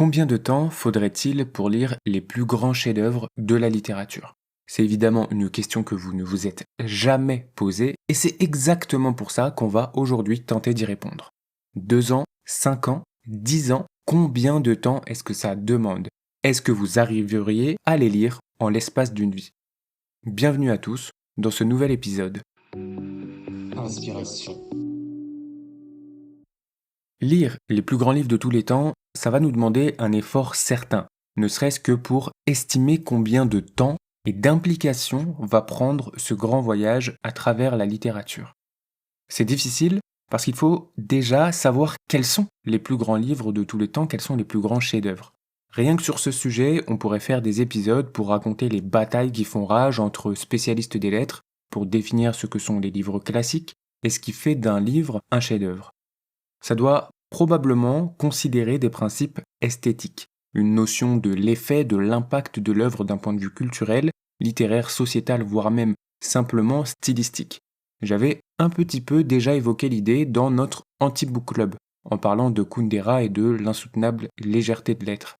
Combien de temps faudrait-il pour lire les plus grands chefs-d'œuvre de la littérature? C'est évidemment une question que vous ne vous êtes jamais posée, et c'est exactement pour ça qu'on va aujourd'hui tenter d'y répondre. 2 ans, 5 ans, 10 ans, combien de temps est-ce que ça demande? Est-ce que vous arriveriez à les lire en l'espace d'une vie? Bienvenue à tous dans ce nouvel épisode. Inspiration. Lire les plus grands livres de tous les temps, ça va nous demander un effort certain, ne serait-ce que pour estimer combien de temps et d'implication va prendre ce grand voyage à travers la littérature. C'est difficile parce qu'il faut déjà savoir quels sont les plus grands livres de tous les temps, quels sont les plus grands chefs-d'œuvre. Rien que sur ce sujet, on pourrait faire des épisodes pour raconter les batailles qui font rage entre spécialistes des lettres pour définir ce que sont les livres classiques et ce qui fait d'un livre un chef-d'œuvre. Ça doit probablement considérer des principes esthétiques, une notion de l'effet, de l'impact de l'œuvre d'un point de vue culturel, littéraire, sociétal, voire même simplement stylistique. J'avais un petit peu déjà évoqué l'idée dans notre anti-book club, en parlant de Kundera et de l'insoutenable légèreté de l'être.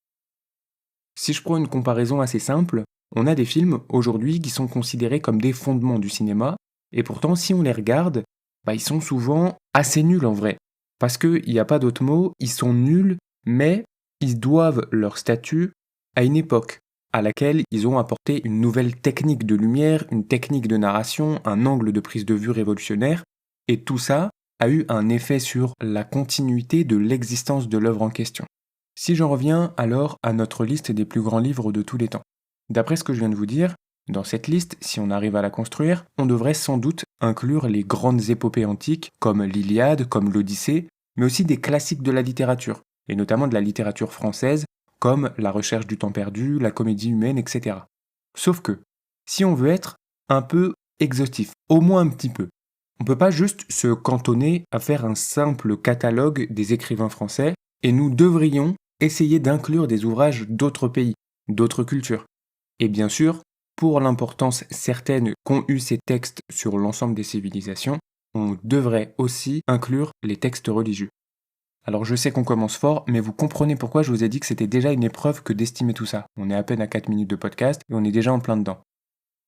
Si je prends une comparaison assez simple, on a des films aujourd'hui qui sont considérés comme des fondements du cinéma, et pourtant si on les regarde, ils sont souvent assez nuls en vrai. Parce qu'il n'y a pas d'autre mot, ils sont nuls, mais ils doivent leur statut à une époque à laquelle ils ont apporté une nouvelle technique de lumière, une technique de narration, un angle de prise de vue révolutionnaire, et tout ça a eu un effet sur la continuité de l'existence de l'œuvre en question. Si j'en reviens alors à notre liste des plus grands livres de tous les temps. D'après ce que je viens de vous dire, dans cette liste, si on arrive à la construire, on devrait sans doute inclure les grandes épopées antiques comme l'Iliade, comme l'Odyssée, mais aussi des classiques de la littérature, et notamment de la littérature française, comme La Recherche du temps perdu, La Comédie humaine, etc. Sauf que, si on veut être un peu exhaustif, au moins un petit peu, on ne peut pas juste se cantonner à faire un simple catalogue des écrivains français, et nous devrions essayer d'inclure des ouvrages d'autres pays, d'autres cultures. Et bien sûr, pour l'importance certaine qu'ont eu ces textes sur l'ensemble des civilisations, on devrait aussi inclure les textes religieux. Alors je sais qu'on commence fort, mais vous comprenez pourquoi je vous ai dit que c'était déjà une épreuve que d'estimer tout ça. On est à peine à 4 minutes de podcast et on est déjà en plein dedans.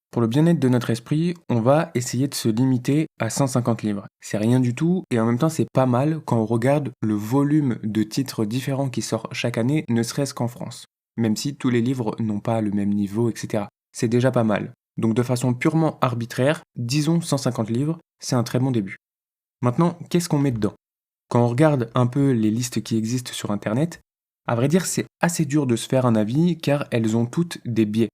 Pour le bien-être de notre esprit, on va essayer de se limiter à 150 livres. C'est rien du tout et en même temps c'est pas mal quand on regarde le volume de titres différents qui sort chaque année, ne serait-ce qu'en France. Même si tous les livres n'ont pas le même niveau, etc. C'est déjà pas mal. Donc de façon purement arbitraire, disons 150 livres, c'est un très bon début. Maintenant, qu'est-ce qu'on met dedans? Quand on regarde un peu les listes qui existent sur Internet, à vrai dire c'est assez dur de se faire un avis car elles ont toutes des biais.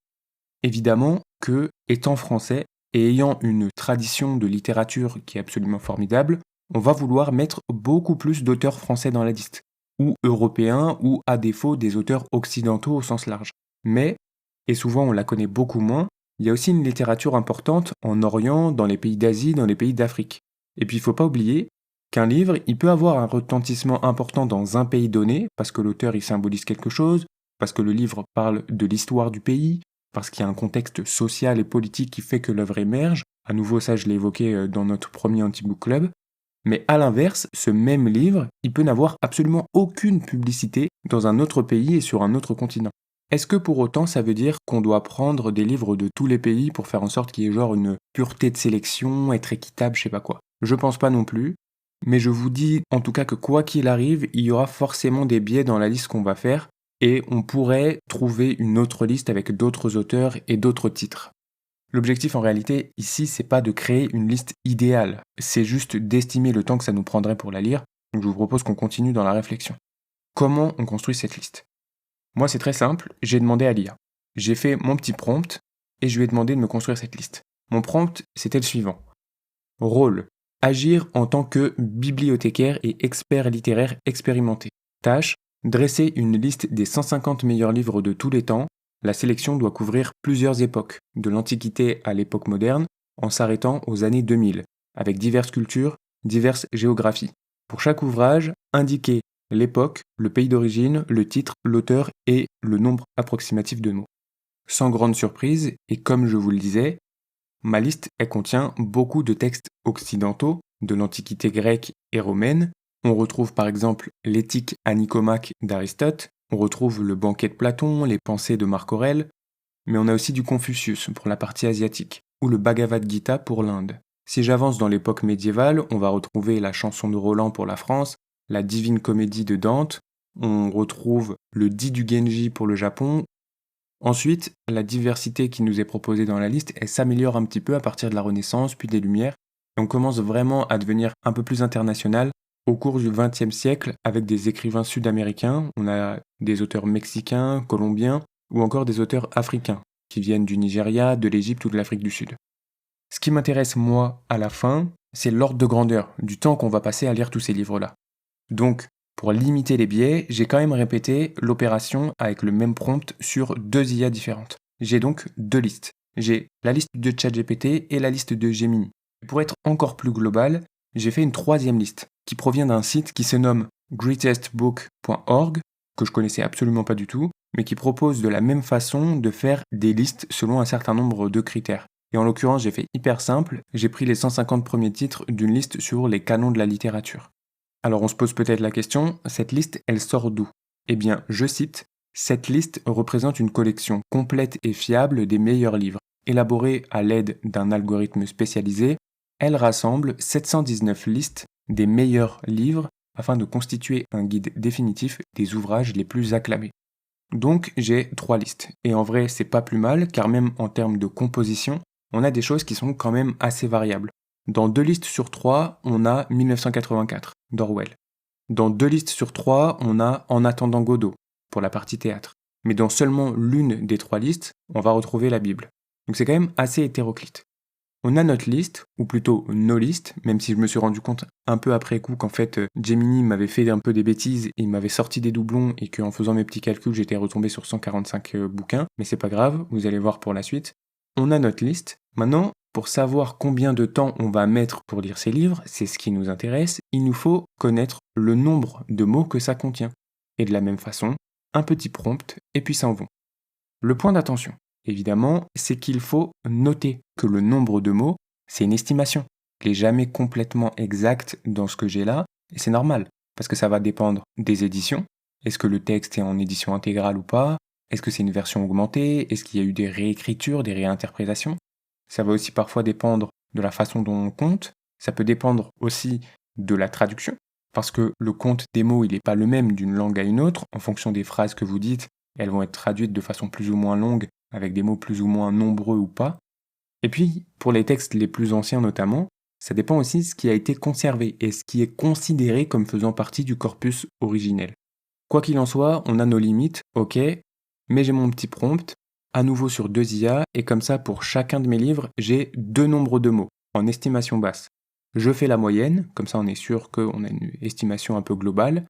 Évidemment que, étant français et ayant une tradition de littérature qui est absolument formidable, on va vouloir mettre beaucoup plus d'auteurs français dans la liste, ou européens, ou à défaut des auteurs occidentaux au sens large. Mais, et souvent on la connaît beaucoup moins, il y a aussi une littérature importante en Orient, dans les pays d'Asie, dans les pays d'Afrique. Et puis il ne faut pas oublier qu'un livre, il peut avoir un retentissement important dans un pays donné, parce que l'auteur y symbolise quelque chose, parce que le livre parle de l'histoire du pays, parce qu'il y a un contexte social et politique qui fait que l'œuvre émerge. À nouveau, ça je l'ai évoqué dans notre premier anti-book club. Mais à l'inverse, ce même livre, il peut n'avoir absolument aucune publicité dans un autre pays et sur un autre continent. Est-ce que pour autant ça veut dire qu'on doit prendre des livres de tous les pays pour faire en sorte qu'il y ait genre une pureté de sélection, être équitable, je sais pas quoi? Je pense pas non plus. Mais je vous dis en tout cas que quoi qu'il arrive, il y aura forcément des biais dans la liste qu'on va faire, et on pourrait trouver une autre liste avec d'autres auteurs et d'autres titres. L'objectif en réalité ici, c'est pas de créer une liste idéale, c'est juste d'estimer le temps que ça nous prendrait pour la lire, donc je vous propose qu'on continue dans la réflexion. Comment on construit cette liste? Moi c'est très simple, j'ai demandé à l'IA. J'ai fait mon petit prompt et je lui ai demandé de me construire cette liste. Mon prompt, c'était le suivant. Rôle. Agir en tant que bibliothécaire et expert littéraire expérimenté. Tâche. Dresser une liste des 150 meilleurs livres de tous les temps. La sélection doit couvrir plusieurs époques, de l'Antiquité à l'époque moderne, en s'arrêtant aux années 2000, avec diverses cultures, diverses géographies. Pour chaque ouvrage, indiquer l'époque, le pays d'origine, le titre, l'auteur et le nombre approximatif de mots. Sans grande surprise, et comme je vous le disais, ma liste, elle contient beaucoup de textes occidentaux, de l'Antiquité grecque et romaine. On retrouve par exemple l'Éthique à Nicomaque d'Aristote, On retrouve le Banquet de Platon, les Pensées de Marc Aurèle, mais on a aussi du Confucius pour la partie asiatique, ou le Bhagavad Gita pour l'Inde. Si j'avance dans l'époque médiévale, on va retrouver la Chanson de Roland pour la France, la Divine Comédie de Dante, on retrouve le Dit du Genji pour le Japon. Ensuite, la diversité qui nous est proposée dans la liste, elle s'améliore un petit peu à partir de la Renaissance, puis des Lumières, et on commence vraiment à devenir un peu plus international au cours du XXe siècle avec des écrivains sud-américains, on a des auteurs mexicains, colombiens, ou encore des auteurs africains, qui viennent du Nigeria, de l'Égypte ou de l'Afrique du Sud. Ce qui m'intéresse, moi, à la fin, c'est l'ordre de grandeur, du temps qu'on va passer à lire tous ces livres-là. Donc, pour limiter les biais, j'ai quand même répété l'opération avec le même prompt sur 2 IA différentes. J'ai donc 2 listes. J'ai la liste de ChatGPT et la liste de Gemini. Pour être encore plus global, j'ai fait une 3e liste, qui provient d'un site qui se nomme greatestbook.org, que je connaissais absolument pas du tout, mais qui propose de la même façon de faire des listes selon un certain nombre de critères. Et en l'occurrence, j'ai fait hyper simple, j'ai pris les 150 premiers titres d'une liste sur les canons de la littérature. Alors on se pose peut-être la question, cette liste, elle sort d'où ? Eh bien, je cite, « Cette liste représente une collection complète et fiable des meilleurs livres. Élaborée à l'aide d'un algorithme spécialisé, elle rassemble 719 listes des meilleurs livres afin de constituer un guide définitif des ouvrages les plus acclamés. » Donc j'ai 3 listes. Et en vrai, c'est pas plus mal, car même en termes de composition, on a des choses qui sont quand même assez variables. Dans 2 listes sur 3, on a 1984, d'Orwell. Dans 2 listes sur 3, on a En attendant Godot, pour la partie théâtre. Mais dans seulement l'une des 3 listes, on va retrouver la Bible. Donc c'est quand même assez hétéroclite. On a notre liste, ou plutôt nos listes, même si je me suis rendu compte un peu après coup qu'en fait Gemini m'avait fait un peu des bêtises et il m'avait sorti des doublons et qu'en faisant mes petits calculs j'étais retombé sur 145 bouquins, mais c'est pas grave, vous allez voir pour la suite. On a notre liste. Maintenant, pour savoir combien de temps on va mettre pour lire ces livres, c'est ce qui nous intéresse, il nous faut connaître le nombre de mots que ça contient. Et de la même façon, un petit prompt et puis s'en vont. Le point d'attention, évidemment, c'est qu'il faut noter que le nombre de mots, c'est une estimation. Il n'est jamais complètement exact dans ce que j'ai là, et c'est normal, parce que ça va dépendre des éditions. Est-ce que le texte est en édition intégrale ou pas ? Est-ce que c'est une version augmentée ? Est-ce qu'il y a eu des réécritures, des réinterprétations ? Ça va aussi parfois dépendre de la façon dont on compte. Ça peut dépendre aussi de la traduction, parce que le compte des mots, il n'est pas le même d'une langue à une autre. En fonction des phrases que vous dites, elles vont être traduites de façon plus ou moins longue, avec des mots plus ou moins nombreux ou pas. Et puis, pour les textes les plus anciens notamment, ça dépend aussi de ce qui a été conservé et ce qui est considéré comme faisant partie du corpus originel. Quoi qu'il en soit, on a nos limites, ok, mais j'ai mon petit prompt, à nouveau sur 2 IA, et comme ça, pour chacun de mes livres, j'ai 2 nombres de mots, en estimation basse. Je fais la moyenne, comme ça on est sûr qu'on a une estimation un peu globale,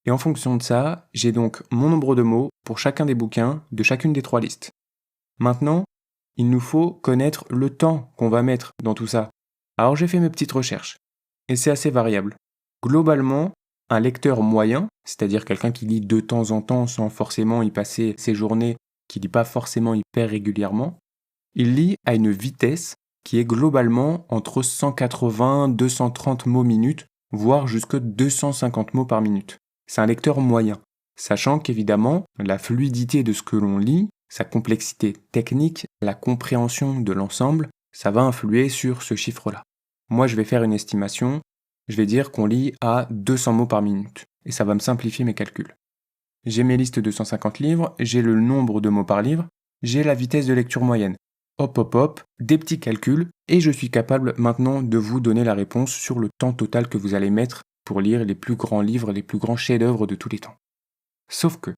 et en fonction de ça, j'ai donc mon nombre de mots pour chacun des bouquins de chacune des 3 listes. Maintenant, il nous faut connaître le temps qu'on va mettre dans tout ça. Alors j'ai fait mes petites recherches, et c'est assez variable. Globalement, un lecteur moyen, c'est-à-dire quelqu'un qui lit de temps en temps sans forcément y passer ses journées, qui lit pas forcément hyper régulièrement, il lit à une vitesse qui est globalement entre 180 et 230 mots minute, voire jusque 250 mots par minute. C'est un lecteur moyen, sachant qu'évidemment, la fluidité de ce que l'on lit, sa complexité technique, la compréhension de l'ensemble, ça va influer sur ce chiffre-là. Moi, je vais faire une estimation, je vais dire qu'on lit à 200 mots par minute, et ça va me simplifier mes calculs. J'ai mes listes de 150 livres, j'ai le nombre de mots par livre, j'ai la vitesse de lecture moyenne. Hop hop hop, des petits calculs, et je suis capable maintenant de vous donner la réponse sur le temps total que vous allez mettre pour lire les plus grands livres, les plus grands chefs-d'œuvre de tous les temps. Sauf que,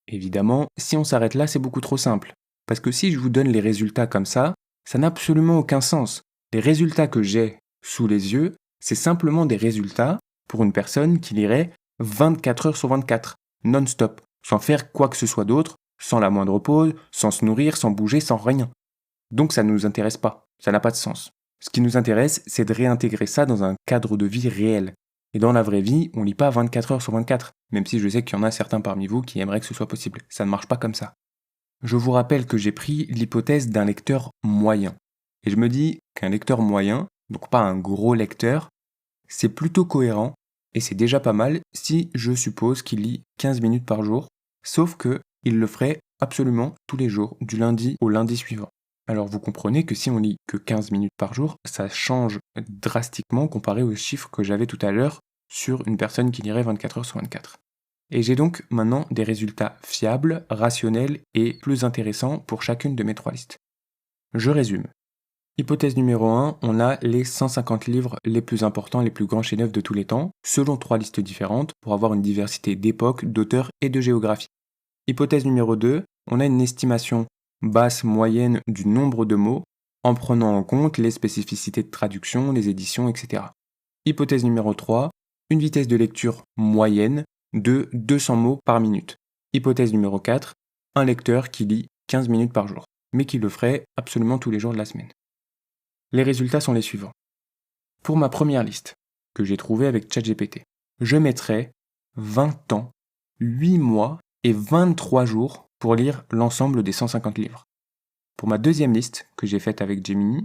évidemment, si on s'arrête là, c'est beaucoup trop simple. Parce que si je vous donne les résultats comme ça n'a absolument aucun sens. Les résultats que j'ai sous les yeux, c'est simplement des résultats pour une personne qui lirait 24 heures sur 24, non-stop, sans faire quoi que ce soit d'autre, sans la moindre pause, sans se nourrir, sans bouger, sans rien. Donc ça ne nous intéresse pas, ça n'a pas de sens. Ce qui nous intéresse, c'est de réintégrer ça dans un cadre de vie réel. Et dans la vraie vie, on lit pas 24 heures sur 24, même si je sais qu'il y en a certains parmi vous qui aimeraient que ce soit possible. Ça ne marche pas comme ça. Je vous rappelle que j'ai pris l'hypothèse d'un lecteur moyen. Et je me dis qu'un lecteur moyen, donc pas un gros lecteur, c'est plutôt cohérent, et c'est déjà pas mal si je suppose qu'il lit 15 minutes par jour, Sauf que il le ferait absolument tous les jours, du lundi au lundi suivant. Alors vous comprenez que si on lit que 15 minutes par jour, ça change drastiquement comparé aux chiffres que j'avais tout à l'heure sur une personne qui lirait 24 heures sur 24. Et j'ai donc maintenant des résultats fiables, rationnels et plus intéressants pour chacune de mes 3 listes. Je résume. Hypothèse numéro 1, on a les 150 livres les plus importants, les plus grands chefs-d'œuvre de tous les temps, selon 3 listes différentes, pour avoir une diversité d'époques, d'auteurs et de géographie. Hypothèse numéro 2, on a une estimation basse moyenne du nombre de mots, en prenant en compte les spécificités de traduction, les éditions, etc. Hypothèse numéro 3, une vitesse de lecture moyenne de 200 mots par minute. Hypothèse numéro 4, un lecteur qui lit 15 minutes par jour, mais qui le ferait absolument tous les jours de la semaine. Les résultats sont les suivants. Pour ma première liste, que j'ai trouvée avec ChatGPT, je mettrais 20 ans, 8 mois et 23 jours pour lire l'ensemble des 150 livres. Pour ma deuxième liste, que j'ai faite avec Gemini,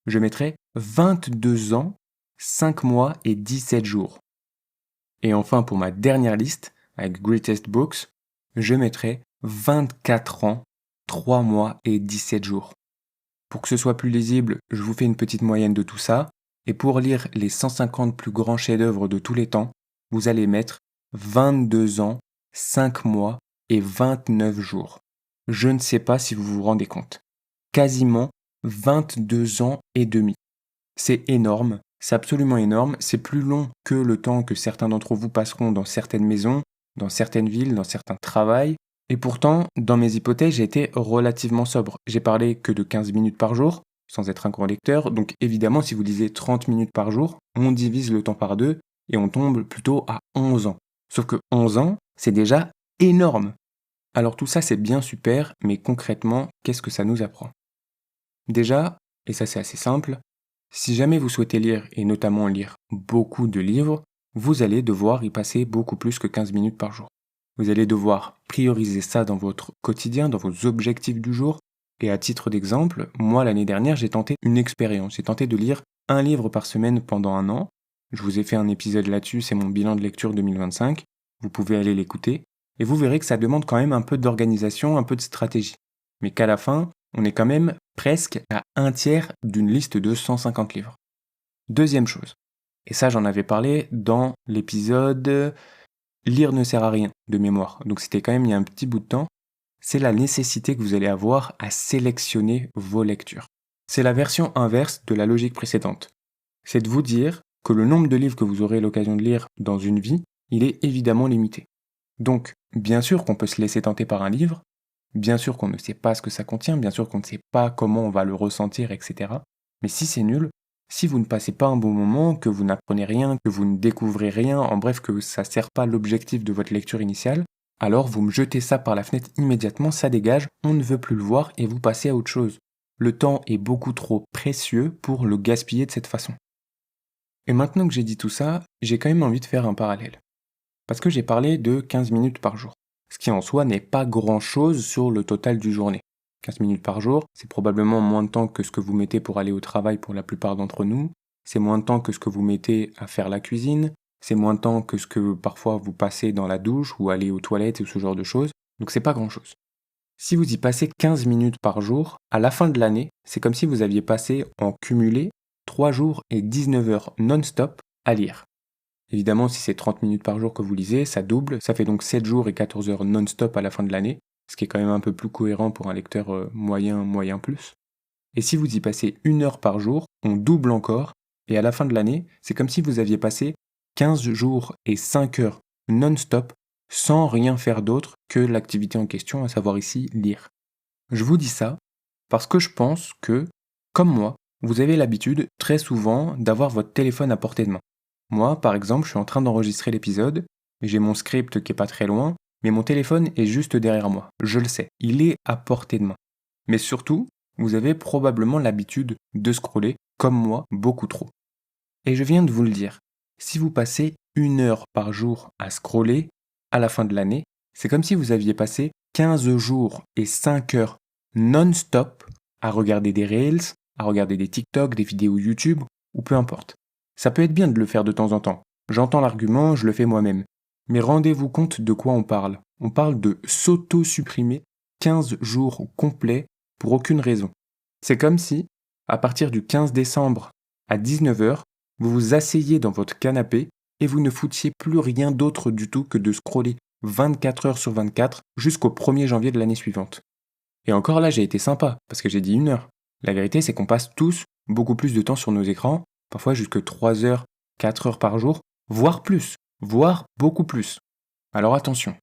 je mettrais 22 ans, 5 mois et 17 jours. Et enfin, pour ma dernière liste, avec Greatest Books, je mettrais 24 ans, 3 mois et 17 jours. Pour que ce soit plus lisible, je vous fais une petite moyenne de tout ça. Et pour lire les 150 plus grands chefs-d'œuvre de tous les temps, vous allez mettre 22 ans, 5 mois et 29 jours. Je ne sais pas si vous vous rendez compte. Quasiment 22 ans et demi. C'est énorme, c'est absolument énorme. C'est plus long que le temps que certains d'entre vous passeront dans certaines maisons, dans certaines villes, dans certains travails. Et pourtant, dans mes hypothèses, j'ai été relativement sobre. J'ai parlé que de 15 minutes par jour, sans être un grand lecteur. Donc évidemment, si vous lisez 30 minutes par jour, on divise le temps par 2 et on tombe plutôt à 11 ans. Sauf que 11 ans, c'est déjà énorme. Alors tout ça, c'est bien super, mais concrètement, qu'est-ce que ça nous apprend? Déjà, et ça c'est assez simple, si jamais vous souhaitez lire, et notamment lire beaucoup de livres, vous allez devoir y passer beaucoup plus que 15 minutes par jour. Vous allez devoir prioriser ça dans votre quotidien, dans vos objectifs du jour. Et à titre d'exemple, moi l'année dernière, j'ai tenté une expérience. J'ai tenté de lire un livre par semaine pendant 1 an. Je vous ai fait un épisode là-dessus, c'est mon bilan de lecture 2025. Vous pouvez aller l'écouter. Et vous verrez que ça demande quand même un peu d'organisation, un peu de stratégie. Mais qu'à la fin, on est quand même presque à 1/3 d'une liste de 150 livres. Deuxième chose, et ça j'en avais parlé dans l'épisode Lire ne sert à rien de mémoire, donc c'était quand même il y a un petit bout de temps, c'est la nécessité que vous allez avoir à sélectionner vos lectures. C'est la version inverse de la logique précédente. C'est de vous dire que le nombre de livres que vous aurez l'occasion de lire dans une vie, il est évidemment limité. Donc, bien sûr qu'on peut se laisser tenter par un livre, bien sûr qu'on ne sait pas ce que ça contient, bien sûr qu'on ne sait pas comment on va le ressentir, etc. Mais si c'est nul, si vous ne passez pas un bon moment, que vous n'apprenez rien, que vous ne découvrez rien, en bref que ça ne sert pas l'objectif de votre lecture initiale, alors vous me jetez ça par la fenêtre immédiatement, ça dégage, on ne veut plus le voir et vous passez à autre chose. Le temps est beaucoup trop précieux pour le gaspiller de cette façon. Et maintenant que j'ai dit tout ça, j'ai quand même envie de faire un parallèle. Parce que j'ai parlé de 15 minutes par jour, ce qui en soi n'est pas grand-chose sur le total du journée. 15 minutes par jour, c'est probablement moins de temps que ce que vous mettez pour aller au travail pour la plupart d'entre nous, c'est moins de temps que ce que vous mettez à faire la cuisine, c'est moins de temps que ce que parfois vous passez dans la douche ou aller aux toilettes ou ce genre de choses, donc c'est pas grand-chose. Si vous y passez 15 minutes par jour, à la fin de l'année, c'est comme si vous aviez passé en cumulé 3 jours et 19 heures non-stop à lire. Évidemment, si c'est 30 minutes par jour que vous lisez, ça double, ça fait donc 7 jours et 14 heures non-stop à la fin de l'année, ce qui est quand même un peu plus cohérent pour un lecteur moyen plus. Et si vous y passez 1 heure par jour, on double encore, et à la fin de l'année, c'est comme si vous aviez passé 15 jours et 5 heures non-stop sans rien faire d'autre que l'activité en question, à savoir ici lire. Je vous dis ça parce que je pense que, comme moi, vous avez l'habitude très souvent d'avoir votre téléphone à portée de main. Moi, par exemple, je suis en train d'enregistrer l'épisode, j'ai mon script qui est pas très loin, mais mon téléphone est juste derrière moi. Je le sais, il est à portée de main. Mais surtout, vous avez probablement l'habitude de scroller, comme moi, beaucoup trop. Et je viens de vous le dire, si vous passez 1 heure par jour à scroller, à la fin de l'année, c'est comme si vous aviez passé 15 jours et 5 heures non-stop à regarder des Reels, à regarder des TikTok, des vidéos YouTube, ou peu importe. Ça peut être bien de le faire de temps en temps. J'entends l'argument, je le fais moi-même. Mais rendez-vous compte de quoi on parle. on parle de s'auto-supprimer 15 jours complets pour aucune raison. C'est comme si, à partir du 15 décembre à 19h, vous vous asseyez dans votre canapé et vous ne foutiez plus rien d'autre du tout que de scroller 24 heures sur 24 jusqu'au 1er janvier de l'année suivante. Et encore là, j'ai été sympa, parce que j'ai dit 1 heure. La vérité, c'est qu'on passe tous beaucoup plus de temps sur nos écrans, parfois jusque 3 heures, 4 heures par jour, voire plus, voire beaucoup plus. Alors attention.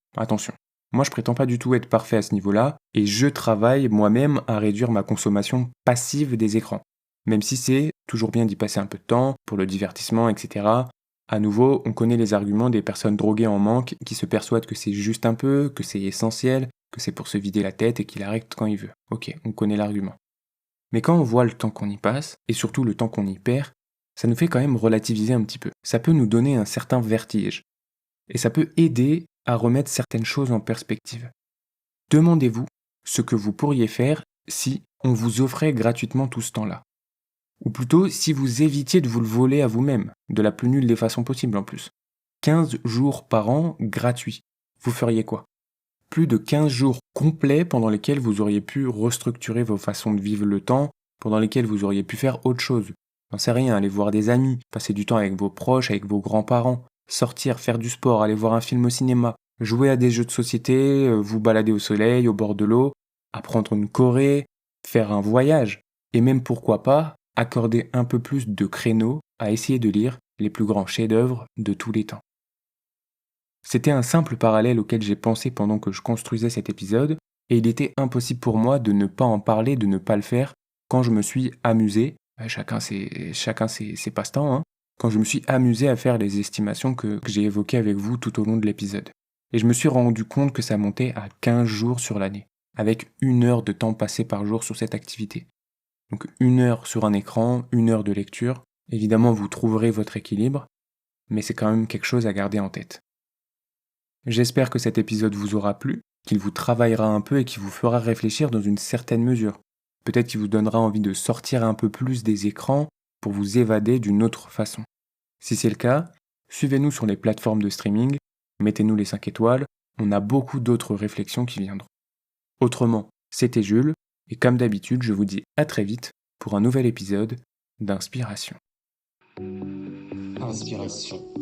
Moi, je prétends pas du tout être parfait à ce niveau-là, et je travaille moi-même à réduire ma consommation passive des écrans. Même si c'est toujours bien d'y passer un peu de temps, pour le divertissement, etc. À nouveau, on connaît les arguments des personnes droguées en manque qui se persuadent que c'est juste un peu, que c'est essentiel, que c'est pour se vider la tête et qu'il arrête quand il veut. Ok, on connaît l'argument. Mais quand on voit le temps qu'on y passe, et surtout le temps qu'on y perd, ça nous fait quand même relativiser un petit peu. Ça peut nous donner un certain vertige. Et ça peut aider à remettre certaines choses en perspective. Demandez-vous ce que vous pourriez faire si on vous offrait gratuitement tout ce temps-là. Ou plutôt, si vous évitiez de vous le voler à vous-même, de la plus nulle des façons possibles en plus. 15 jours par an gratuits. Vous feriez quoi ? Plus de 15 jours complets pendant lesquels vous auriez pu restructurer vos façons de vivre le temps, pendant lesquels vous auriez pu faire autre chose. J'en sais rien, aller voir des amis, passer du temps avec vos proches, avec vos grands-parents, sortir, faire du sport, aller voir un film au cinéma, jouer à des jeux de société, vous balader au soleil, au bord de l'eau, apprendre une choré, faire un voyage, et même pourquoi pas, accorder un peu plus de créneaux à essayer de lire les plus grands chefs-d'œuvre de tous les temps. C'était un simple parallèle auquel j'ai pensé pendant que je construisais cet épisode, et il était impossible pour moi de ne pas en parler, de ne pas le faire, quand je me suis amusé, chacun ses passe-temps, hein, quand je me suis amusé à faire les estimations que j'ai évoquées avec vous tout au long de l'épisode. Et je me suis rendu compte que ça montait à 15 jours sur l'année, avec 1 heure de temps passé par jour sur cette activité. Donc 1 heure sur un écran, 1 heure de lecture. Évidemment, vous trouverez votre équilibre, mais c'est quand même quelque chose à garder en tête. J'espère que cet épisode vous aura plu, qu'il vous travaillera un peu et qu'il vous fera réfléchir dans une certaine mesure. Peut-être qu'il vous donnera envie de sortir un peu plus des écrans pour vous évader d'une autre façon. Si c'est le cas, suivez-nous sur les plateformes de streaming, mettez-nous les 5 étoiles, on a beaucoup d'autres réflexions qui viendront. Autrement, c'était Jules, et comme d'habitude, je vous dis à très vite pour un nouvel épisode d'Inspiration. Inspiration.